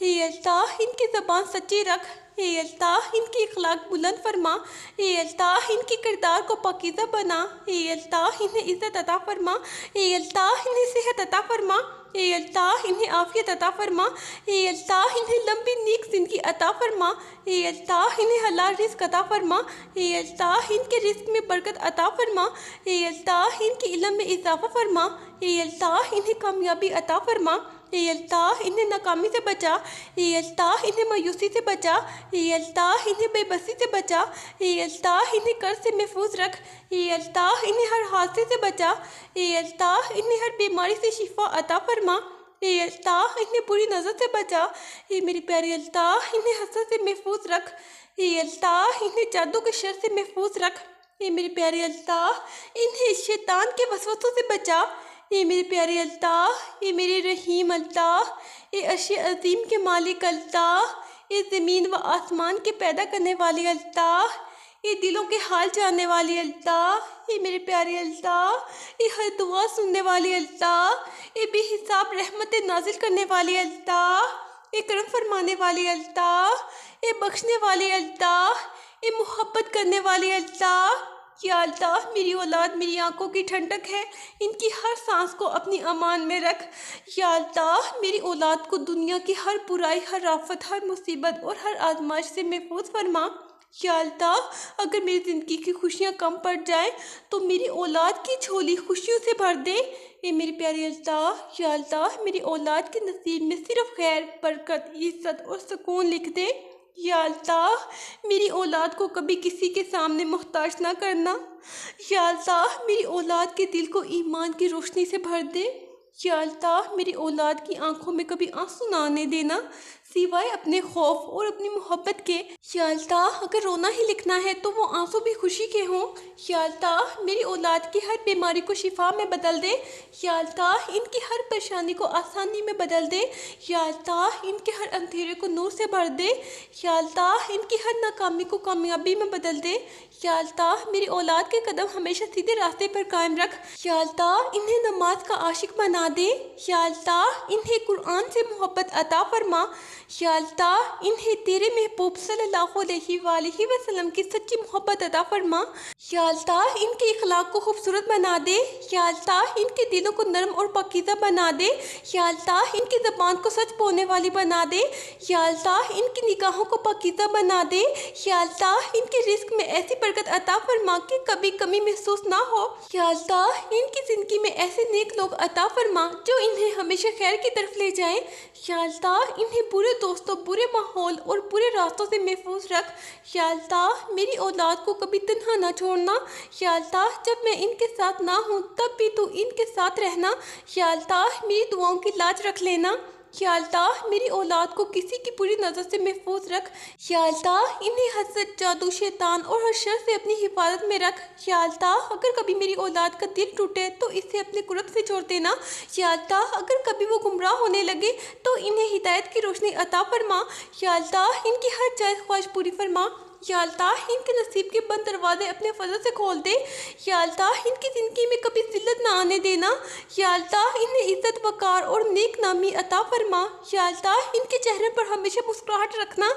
اے اللہ ان کی زبان سچی رکھ، اے اللہ ان کی اخلاق بلند فرما، اے اللہ ان کی کردار کو پاکیزہ بنا، اے اللہ انہیں عزت عطا فرما، اے اللہ انہیں صحت عطا فرما، اے اللہ انہیں عافیت عطا فرما، اے اللہ انہیں لمبی نیک زندگی عطا فرما، اے اللہ انہیں حلال رزق عطا فرما، اے اللہ ان کے رزق میں برکت عطا فرما، اے اللہ ان کے علم میں اضافہ فرما، اے اللہ انہیں کامیابی عطا فرما، اے اللہ انہیں ناکامی سے بچا، اے اللہ انہیں مایوسی سے بچا، اے اللہ انہیں بے بسی سے بچا، اے اللہ انہیں قرض سے محفوظ رکھ، اے اللہ انہیں ہر حادثے سے بچا، اے اللہ انہیں ہر بیماری سے شفا عطا فرما، اے اللہ انہیں بری نظر سے بچا، اے میری پیاری اللہ انہیں حسد سے محفوظ رکھ، اے اللہ انہیں جادو کے شر سے محفوظ رکھ، اے میری پیاری اللہ انہیں شیطان کے وسوسوں سے بچا، اے میرے پیارے اللہ، اے میرے رحیم اللہ، اے عرش عظیم کے مالک اللہ، اے زمین و آسمان کے پیدا کرنے والے اللہ، اے دلوں کے حال جاننے والے اللہ، اے میرے پیارے اللہ، اے ہر دعا سننے والے اللہ، اے بے حساب رحمت نازل کرنے والے اللہ، اے کرم فرمانے والے اللہ، اے بخشنے والے اللہ، اے محبت کرنے والے اللہ، یا اللہ میری اولاد میری آنکھوں کی ٹھنڈک ہے، ان کی ہر سانس کو اپنی امان میں رکھ، یا اللہ میری اولاد کو دنیا کی ہر برائی، ہر آفت، ہر مصیبت اور ہر آزمائش سے محفوظ فرما، یا اللہ اگر میری زندگی کی خوشیاں کم پڑ جائیں تو میری اولاد کی جھولی خوشیوں سے بھر دے، اے میری پیاری اللہ، یا اللہ میری اولاد کے نصیب میں صرف خیر، برکت، عزت اور سکون لکھ دے، یا اللہ میری اولاد کو کبھی کسی کے سامنے محتاج نہ کرنا، یا اللہ میری اولاد کے دل کو ایمان کی روشنی سے بھر دے، یا اللہ میری اولاد کی آنکھوں میں کبھی آنسو نہ آنے دینا سوائے اپنے خوف اور اپنی محبت کے، یا اللہ اگر رونا ہی لکھنا ہے تو وہ آنسو بھی خوشی کے ہوں، یا اللہ میری اولاد کی ہر بیماری کو شفا میں بدل دے، یا اللہ ان کی ہر پریشانی کو آسانی میں بدل دے، یا اللہ ان کے ہر اندھیرے کو نور سے بھر دے، یا اللہ ان کی ہر ناکامی کو کامیابی میں بدل دے، یا اللہ میری اولاد کے قدم ہمیشہ سیدھے راستے پر قائم رکھ، یا اللہ انہیں نماز کا عاشق بنا دے، یا اللہ انہیں قرآن سے محبت عطا فرما، یا اللہ انہیں تیرے محبوب صلی اللہ علیہ وآلہ وسلم کی سچی محبت عطا فرما، یا اللہ ان کے اخلاق کو خوبصورت بنا دے، یا اللہ ان کے دلوں کو نرم اور پاکیزہ بنا دے، یا اللہ ان کی زبان کو سچ بولنے والی بنا دے، یا اللہ ان کی نگاہوں کو پاکیزہ بنا دے، یا اللہ ان کے رزق میں ایسی برکت عطا فرما کہ کبھی کمی محسوس نہ ہو، یا اللہ ان کی زندگی میں ایسے نیک لوگ عطا فرما جو انہیں ہمیشہ خیر کی طرف لے جائیں، یا اللہ انہیں برے دوستوں، برے ماحول اور برے راستوں سے محفوظ رکھ، یا اللہ میری اولاد کو کبھی تنہا نہ چھوڑنا، یا اللہ جب میں ان کے ساتھ نہ ہوں تب بھی تو ان کے ساتھ رہنا، یا اللہ میری دعاؤں کی لاج رکھ لینا، یا اللہ میری اولاد کو کسی کی بری نظر سے محفوظ رکھ، یا اللہ انہیں حسد، جادو، شیطان اور ہر شر سے اپنی حفاظت میں رکھ، یا اللہ اگر کبھی میری اولاد کا دل ٹوٹے تو اسے اپنے قرب سے چھوڑ دینا، یا اللہ اگر کبھی وہ گمراہ ہونے لگے تو انہیں ہدایت کی روشنی عطا فرما، یا اللہ ان کی ہر جائز خواہش پوری فرما، یا اللہ ان کے نصیب کے بند دروازے اپنے فضل سے کھول دے، یا اللہ ان کی زندگی میں کبھی ذلت نہ آنے دینا، یا اللہ انہیں عزت، وقار اور نیک نامی عطا فرما، یا اللہ ان کے چہرے پر ہمیشہ مسکراہٹ رکھنا،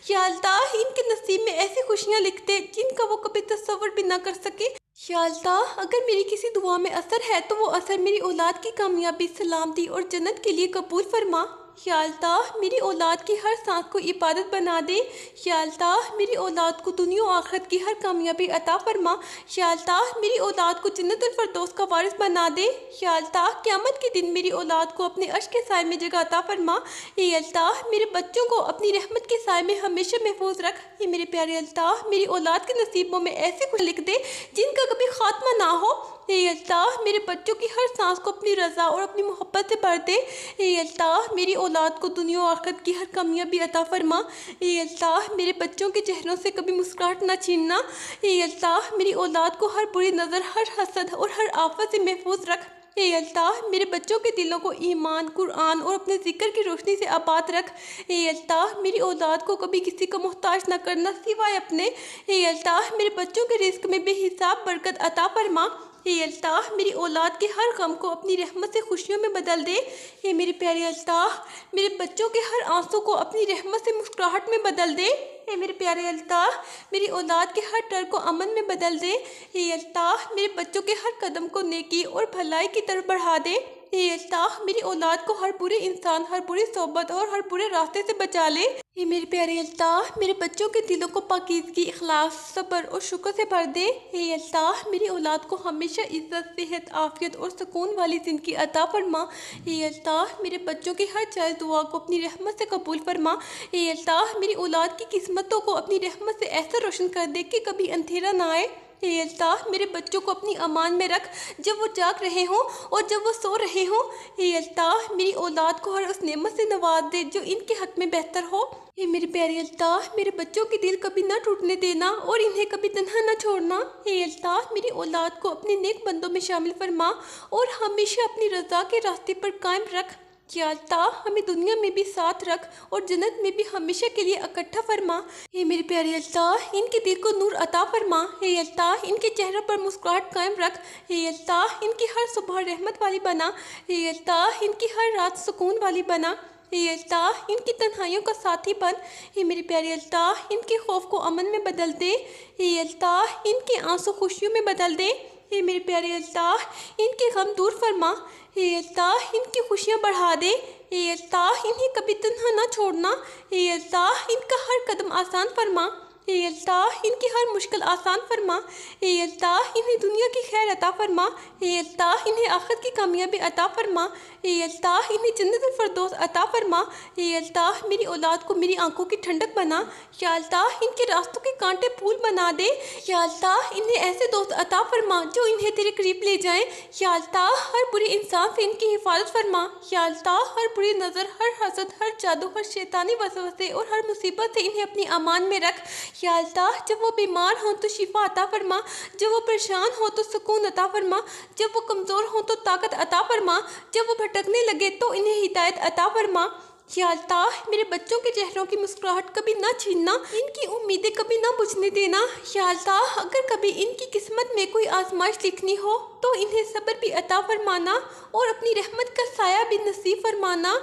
یا اللہ ان کے نصیب میں ایسی خوشیاں لکھ دے جن کا وہ کبھی تصور بھی نہ کر سکے، یا اللہ اگر میری کسی دعا میں اثر ہے تو وہ اثر میری اولاد کی کامیابی، سلامتی اور جنت کے لیے قبول فرما، یا اللہ میری اولاد کی ہر سانس کو عبادت بنا دے، یا اللہ میری اولاد کو دنیا و آخرت کی ہر کامیابی عطا فرما، یا اللہ میری اولاد کو جنت الفردوس کا وارث بنا دے، یا اللہ قیامت کے دن میری اولاد کو اپنے عرش کے سائے میں جگہ عطا فرما، اے اللہ میرے بچوں کو اپنی رحمت کے سائے میں ہمیشہ محفوظ رکھ، اے میرے پیارے اللہ میری اولاد کے نصیبوں میں ایسے کچھ لکھ دے جن کا کبھی خاتمہ نہ ہو، اے اللہ میرے بچوں کی ہر سانس کو اپنی رضا اور اپنی محبت سے بھر دے، اے اللہ میری اولاد کو دنیا و آخرت کی ہر کامیابی عطا فرما، اے اللہ میرے بچوں کے چہروں سے کبھی مسکراہٹ نہ چھیننا، اے اللہ میری اولاد کو ہر بری نظر، ہر حسد اور ہر آفت سے محفوظ رکھ، اے اللہ میرے بچوں کے دلوں کو ایمان، قرآن اور اپنے ذکر کی روشنی سے آباد رکھ، اے اللہ میری اولاد کو کبھی کسی کا محتاج نہ کرنا سوائے اپنے، اے اللہ میرے بچوں کے رزق میں بے حساب برکت عطا فرما، اے اللہ میری اولاد کے ہر غم کو اپنی رحمت سے خوشیوں میں بدل دے۔ اے میرے پیارے اللہ میرے بچوں کے ہر آنسو کو اپنی رحمت سے مسکراہٹ میں بدل دے۔ اے میرے پیارے اللہ میری اولاد کے ہر ڈر کو امن میں بدل دے۔ اے اللہ میرے بچوں کے ہر قدم کو نیکی اور بھلائی کی طرف بڑھا دے۔ اے اللہ میری اولاد کو ہر برے انسان، ہر بری صحبت اور ہر برے راستے سے بچا لے۔ اے میرے پیارے اللہ میرے بچوں کے دلوں کو پاکیزگی، اخلاص، صبر اور شکر سے بھر دے۔ اے اللہ میری اولاد کو ہمیشہ عزت، صحت، عافیت اور سکون والی زندگی عطا فرما۔ اے اللہ میرے بچوں کی ہر جائز دعا کو اپنی رحمت سے قبول فرما۔ اے اللہ میری اولاد کی قسمتوں کو اپنی رحمت سے ایسا روشن کر دے کہ کبھی اندھیرا نہ آئے۔ اے اللہ میرے بچوں کو اپنی امان میں رکھ جب وہ جاگ رہے ہوں اور جب وہ سو رہے ہوں۔ اے اللہ میری اولاد کو ہر اس نعمت سے نواز دے جو ان کے حق میں بہتر ہو۔ اے میرے پیارے اللہ میرے بچوں کے دل کبھی نہ ٹوٹنے دینا اور انہیں کبھی تنہا نہ چھوڑنا۔ اے اللہ میری اولاد کو اپنے نیک بندوں میں شامل فرما اور ہمیشہ اپنی رضا کے راستے پر قائم رکھ۔ یا اللہ ہمیں دنیا میں بھی ساتھ رکھ اور جنت میں بھی ہمیشہ کے لیے اکٹھا فرما۔ اے میرے پیارے اللہ ان کے دل کو نور عطا فرما۔ اے اللہ ان کے چہروں پر مسکراہٹ قائم رکھ۔ اے اللہ ان کی ہر صبح رحمت والی بنا۔ اے اللہ ان کی ہر رات سکون والی بنا۔ اے اللہ ان کی تنہائیوں کا ساتھی بن۔ اے میرے پیارے اللہ ان کے خوف کو امن میں بدل دے۔ اے اللہ ان کے آنسو خوشیوں میں بدل دے۔ اے میرے پیارے اللہ ان کے غم دور فرما۔ اے اللہ ان کی خوشیاں بڑھا دے۔ اے اللہ انہیں کبھی تنہا نہ چھوڑنا۔ اے اللہ ان کا ہر قدم آسان فرما۔ اے اللہ ان کی ہر مشکل آسان فرما۔ اے اللہ انہیں دنیا کی خیر عطا فرما۔ اے اللہ انہیں آخرت کی کامیابی عطا فرما۔ اے اللہ انہیں جنت الفردوس عطا فرما۔ اے اللہ میری اولاد کو میری آنکھوں کی ٹھنڈک بنا۔ یا اللہ ان کے راستوں کے کانٹے پھول بنا دے۔ یا اللہ انہیں ایسے دوست عطا فرما جو انہیں تیرے قریب لے جائیں۔ یا اللہ ہر برے انسان سے ان کی حفاظت فرما۔ یا اللہ ہر بری نظر، ہر حسد، ہر جادو، ہر شیطانی وسوسے اور ہر مصیبت سے انہیں اپنی امان میں رکھ۔ یا اللہ جب وہ بیمار ہوں تو شفا عطا فرما، جب وہ پریشان ہوں تو سکون عطا فرما، جب وہ کمزور ہوں تو طاقت عطا فرما، جب وہ بھٹکنے لگے تو انہیں ہدایت عطا فرما۔ یا اللہ میرے بچوں کے چہروں کی مسکراہٹ کبھی نہ چھیننا، ان کی امیدیں کبھی نہ بجھنے دینا۔ یا اللہ اگر کبھی ان کی قسمت میں کوئی آزمائش لکھنی ہو تو انہیں صبر بھی عطا فرمانا اور اپنی رحمت کا سایہ بھی نصیب فرمانا۔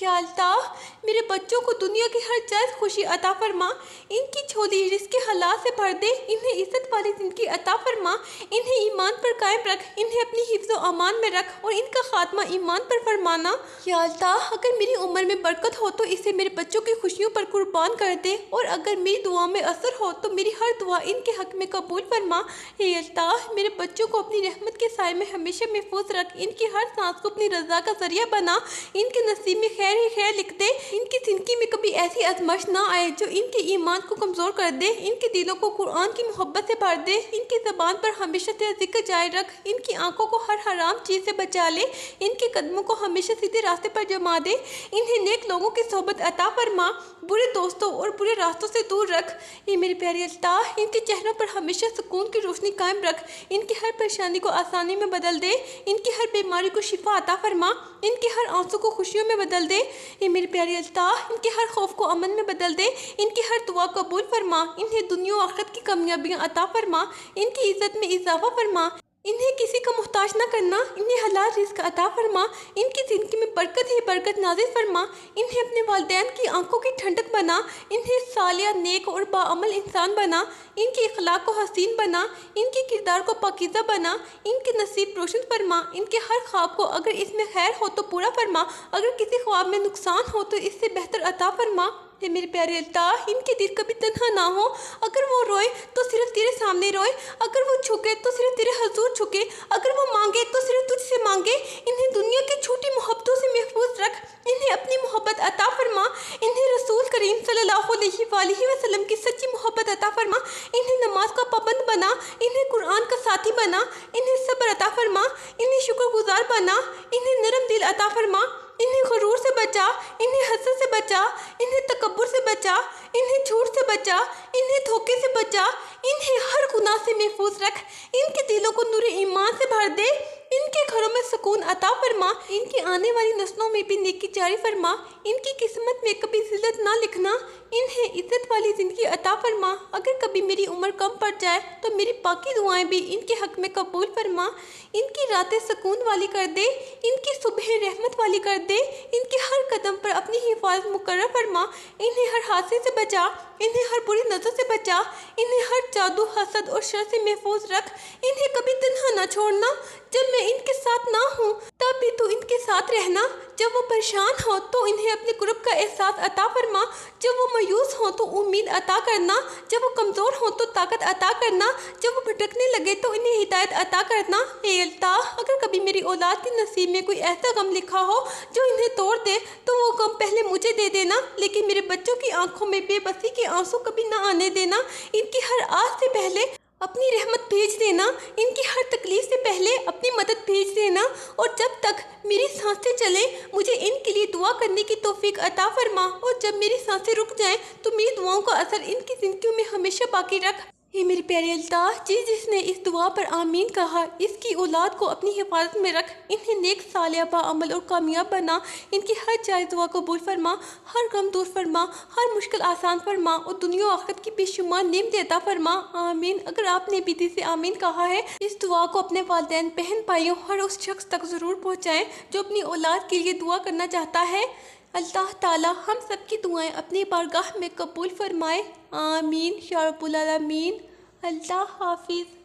یا اللہ میرے بچوں کو دنیا کی ہر جائز خوشی عطا فرما، ان کی جھولی رزق کے حلال سے بھر دے، انہیں عزت والی زندگی عطا فرما، انہیں ایمان پر قائم رکھ، انہیں اپنی حفظ و امان میں رکھ اور ان کا خاتمہ ایمان پر فرمانا۔ یا اللہ اگر میری عمر میں برکت ہو تو اسے میرے بچوں کی خوشیوں پر قربان کر دے، اور اگر میری دعا میں اثر ہو تو میری ہر دعا ان کے حق میں قبول فرما۔ اے اللہ میرے بچوں کو اپنی رحمت کے سائے میں ہمیشہ محفوظ رکھ، ان کی ہر سانس کو اپنی رضا کا ذریعہ بنا، ان کے نصیب میں خیر ہی خیر لکھ دے، ان کی زندگی میں کبھی ایسی آزمائش نہ آئے جو ان کے ایمان کو کمزور کر دے، ان کے دلوں کو قرآن کی محبت سے بھر دے، ان کی زبان پر ہمیشہ تیرا ذکر جاری رکھ، ان کی آنکھوں کو ہر حرام چیز سے بچا لے، ان کے قدموں کو ہمیشہ سیدھے راستے پر جما دے، انہیں نیک لوگوں کی صحبت عطا فرما، برے دوستوں اور برے راستوں سے دور رکھ۔ اے میرے پیارے اللہ ان کے چہروں پر ہمیشہ سکون کی روشنی قائم رکھ، ان کی ہر پریشانی کو آسانی میں بدل دے، ان کی ہر بیماری کو شفا عطا فرما، ان کے ہر آنسو کو خوشیوں میں بدل دے۔ اے میرے پیارے اللہ ان کے ہر خوف کو امن میں بدل دے، ان کی ہر دعا قبول فرما، انہیں دنیا و آخرت کی کامیابیاں عطا فرما، ان کی عزت میں اضافہ فرما، انہیں کسی کا محتاج نہ کرنا، انہیں حلال رزق عطا فرما، ان کی زندگی میں برکت ہی برکت نازل فرما، انہیں اپنے والدین کی آنکھوں کی ٹھنڈک بنا، انہیں صالح، نیک اور باعمل انسان بنا، ان کے اخلاق کو حسین بنا، ان کے کردار کو پاکیزہ بنا، ان کے نصیب روشن فرما، ان کے ہر خواب کو اگر اس میں خیر ہو تو پورا فرما، اگر کسی خواب میں نقصان ہو تو اس سے بہتر عطا فرما۔ اے میرے پیارے اللہ ان کے دل کبھی تنہا نہ ہو، اگر وہ روئے تو صرف تیرے سامنے روئے، اگر وہ جھکے تو صرف تیرے حضور جھکے، اگر وہ مانگے تو صرف تجھ سے مانگے، انہیں دنیا کی چھوٹی محبتوں سے محفوظ رکھ، انہیں اپنی محبت عطا فرما، انہیں رسول کریم صلی اللہ علیہ وآلہ وسلم کی سچی محبت عطا فرما، انہیں نماز کا پابند بنا، انہیں قرآن کا ساتھی بنا، انہیں صبر عطا فرما، انہیں شکر گزار بنا، انہیں نرم دل عطا فرما، انہیں غرور سے بچا، انہیں حسد سے بچا، انہیں تکبر سے بچا، انہیں جھوٹ سے بچا، انہیں دھوکے سے بچا، انہیں ہر گناہ سے محفوظ رکھ، ان کے دلوں کو نور ایمان سے بھر دے، ان کے گھروں میں سکون عطا فرما، ان کی آنے والی نسلوں میں بھی نیکی جاری فرما، ان کی قسمت میں کبھی ذلت نہ لکھنا، انہیں عزت والی زندگی عطا فرما۔ اگر کبھی میری عمر کم پڑ جائے تو میری باقی دعائیں بھی ان کے حق میں قبول فرما۔ ان کی راتیں سکون والی کر دے، ان کی صبح رحمت والی کر دے، ان کے ہر قدم پر اپنی حفاظت مقرر فرما۔ انہیں ہر حادثے سے بچا، انہیں ہر بری نظر سے بچا، انہیں ہر جادو، حسد اور شر سے محفوظ رکھ۔ انہیں کبھی تنہا نہ چھوڑنا، جب میں ان کے ساتھ نہ ہوں تب بھی تو ان کے ساتھ رہنا۔ جب وہ پریشان ہو تو انہیں اپنے قرب کا احساس عطا فرما، جب وہ مایوس ہوں تو امید عطا کرنا، جب وہ کمزور ہوں تو طاقت عطا کرنا، جب وہ بھٹکنے لگے تو انہیں ہدایت عطا کرنا۔ اے اللہ، اگر کبھی میری اولاد کے نصیب میں کوئی ایسا غم لکھا ہو جو انہیں توڑ دے تو وہ غم پہلے مجھے دے دینا، لیکن میرے بچوں کی آنکھوں میں بے بسی کے آنسو کبھی نہ آنے دینا۔ ان کی ہر آس سے پہلے اپنی رحمت بھیج دینا، ان کی ہر تکلیف سے پہلے اپنی مدد بھیج دینا، اور جب تک میری سانسیں چلیں مجھے ان کے لیے دعا کرنے کی توفیق عطا فرما، اور جب میری سانسیں رک جائیں تو میری دعاؤں کا اثر ان کی زندگیوں میں ہمیشہ باقی رکھ۔ اے میرے پیارے اللہ، جس نے اس دعا پر آمین کہا، اس کی اولاد کو اپنی حفاظت میں رکھ، انہیں نیک صالح باعمل اور کامیاب بنا، ان کی ہر جائز دعا قبول فرما، ہر غم دور فرما، ہر مشکل آسان فرما، اور دنیا و آخرت کی بے شمار نعمتیں عطا فرما۔ آمین۔ اگر آپ نے بھی دل سے آمین کہا ہے، اس دعا کو اپنے والدین، بہن بھائیوں، ہر اس شخص تک ضرور پہنچائیں جو اپنی اولاد کے لیے دعا کرنا چاہتا ہے۔ اللہ تعالیٰ ہم سب کی دعائیں اپنی بارگاہ میں قبول فرمائے۔ آمین یا رب العالمین۔ اللہ حافظ۔